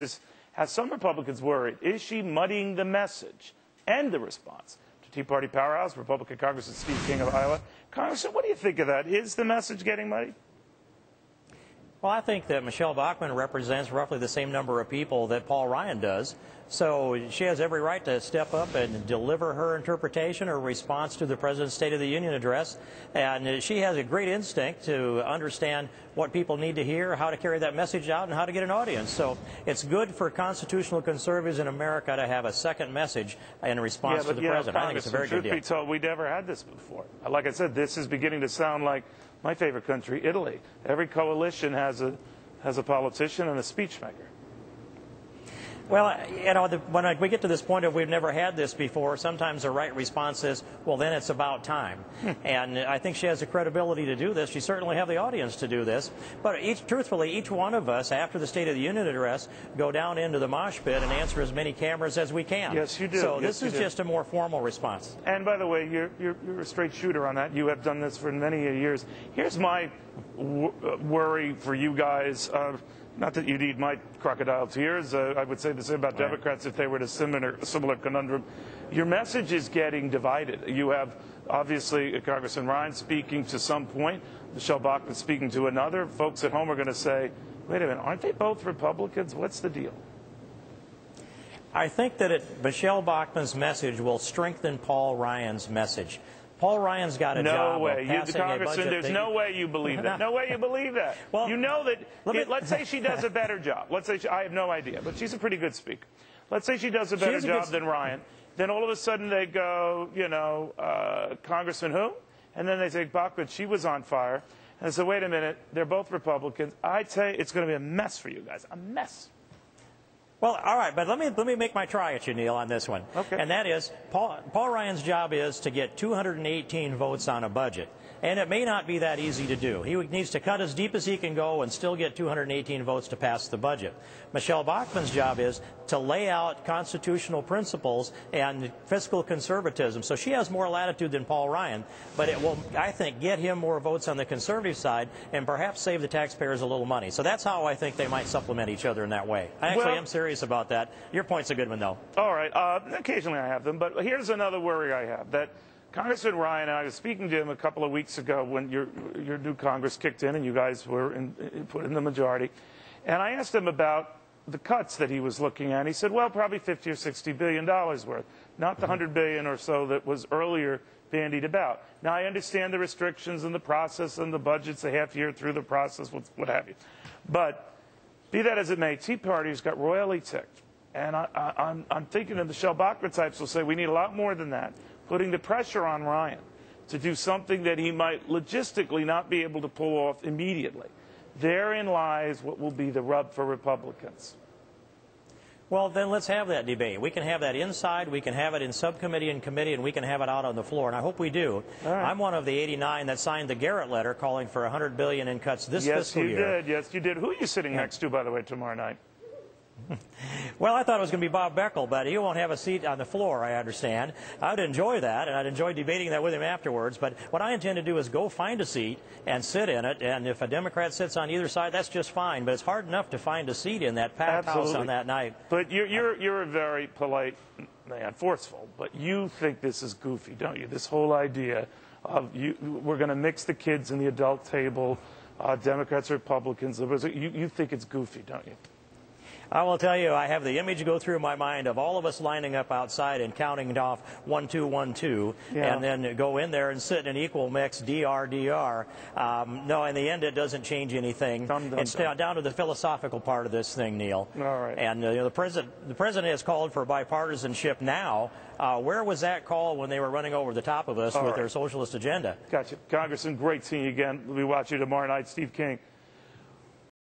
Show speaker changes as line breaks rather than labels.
has some Republicans worried. Is she muddying the message and the response? To Tea Party powerhouse, Republican Congressman Steve King of Iowa. Congressman, what do you think of that? Is the message getting muddy?
Well, I think that Michelle Bachmann represents roughly the same number of people that Paul Ryan does. So she has every right to step up and deliver her interpretation or response to the President's State of the Union address. And she has a great instinct to understand what people need to hear, how to carry that message out, and how to get an audience. So it's good for constitutional conservatives in America to have a second message in response to the President. I think it's a very good deal.
Truth be told, we never had this before. Like I said, this is beginning to sound like my favorite country, Italy. Every coalition has a politician and a speechmaker.
Well, you know, when we get to this point of we've never had this before, sometimes the right response is, well, then it's about time. And I think she has the credibility to do this. She certainly has the audience to do this. But truthfully, each one of us, after the State of the Union address, go down into the mosh pit and answer as many cameras as we can.
Yes, you do.
So this is just a more formal response.
And by the way, you're a straight shooter on that. You have done this for many years. Here's my worry for you guys. Not that you need my crocodile tears. I would say the same about Democrats if they were in a similar conundrum. Your message is getting divided. You have, obviously, Congressman Ryan speaking to some point, Michelle Bachmann speaking to another. Folks at home are going to say, wait a minute, aren't they both Republicans? What's the deal?
I think that Michelle Bachmann's message will strengthen Paul Ryan's message. Paul Ryan's got a job of passing a budget.
There's no way you believe that. No way you believe that. Well, you know that, let's say she does a better job. Let's say, I have no idea, but she's a pretty good speaker. Let's say she does a better job than Ryan. Then all of a sudden they go, you know, Congressman who? And then they say, Bachmann, she was on fire. And so, wait a minute, they're both Republicans. I tell you, it's going to be a mess for you guys, a mess.
Well, all right, but let me make my try at you, Neil, on this one.
Okay.
And that is, Paul Ryan's job is to get 218 votes on a budget. And it may not be that easy to do. He needs to cut as deep as he can go and still get 218 votes to pass the budget. Michelle Bachmann's job is to lay out constitutional principles and fiscal conservatism. So she has more latitude than Paul Ryan, but it will, I think, get him more votes on the conservative side and perhaps save the taxpayers a little money. So that's how I think they might supplement each other in that way. I actually am serious about that. Your point's a good one, though.
All right. Occasionally I have them, but here's another worry I have, that Congressman Ryan, and I was speaking to him a couple of weeks ago when your new Congress kicked in and you guys were put in the majority, and I asked him about the cuts that he was looking at. He said, well, probably $50 or $60 billion worth, not the $100 billion or so that was earlier bandied about. Now, I understand the restrictions and the process and the budget's a half year through the process, what have you. But be that as it may, Tea Party's got royally ticked. And I'm thinking the Michelle Bachmann types will say we need a lot more than that, putting the pressure on Ryan to do something that he might logistically not be able to pull off immediately. Therein lies what will be the rub for Republicans.
Well, then let's have that debate. We can have that inside, we can have it in subcommittee and committee, and we can have it out on the floor, and I hope we do.
Right.
I'm one of the 89 that signed the Garrett letter calling for $100 billion in cuts this fiscal year.
Yes, you did. Who are you sitting next to, by the way, tomorrow night?
Well, I thought it was going to be Bob Beckel, but he won't have a seat on the floor, I understand. I'd enjoy that, and I'd enjoy debating that with him afterwards. But what I intend to do is go find a seat and sit in it. And if a Democrat sits on either side, that's just fine. But it's hard enough to find a seat in that packed house on that night.
But you're a very polite man, forceful. But you think this is goofy, don't you? This whole idea of we're going to mix the kids in the adult table, Democrats, Republicans, liberals. You think it's goofy, don't you?
I will tell you, I have the image go through my mind of all of us lining up outside and counting off 1, 2, 1, 2, and then go in there and sit in an equal mix, DR, DR. No, in the end, it doesn't change anything. It's down to the philosophical part of this thing, Neil.
All right.
And the president has called for bipartisanship now. Where was that call when they were running over the top of us with their socialist agenda?
Gotcha. Congressman, great seeing you again. We'll be watching you tomorrow night. Steve King.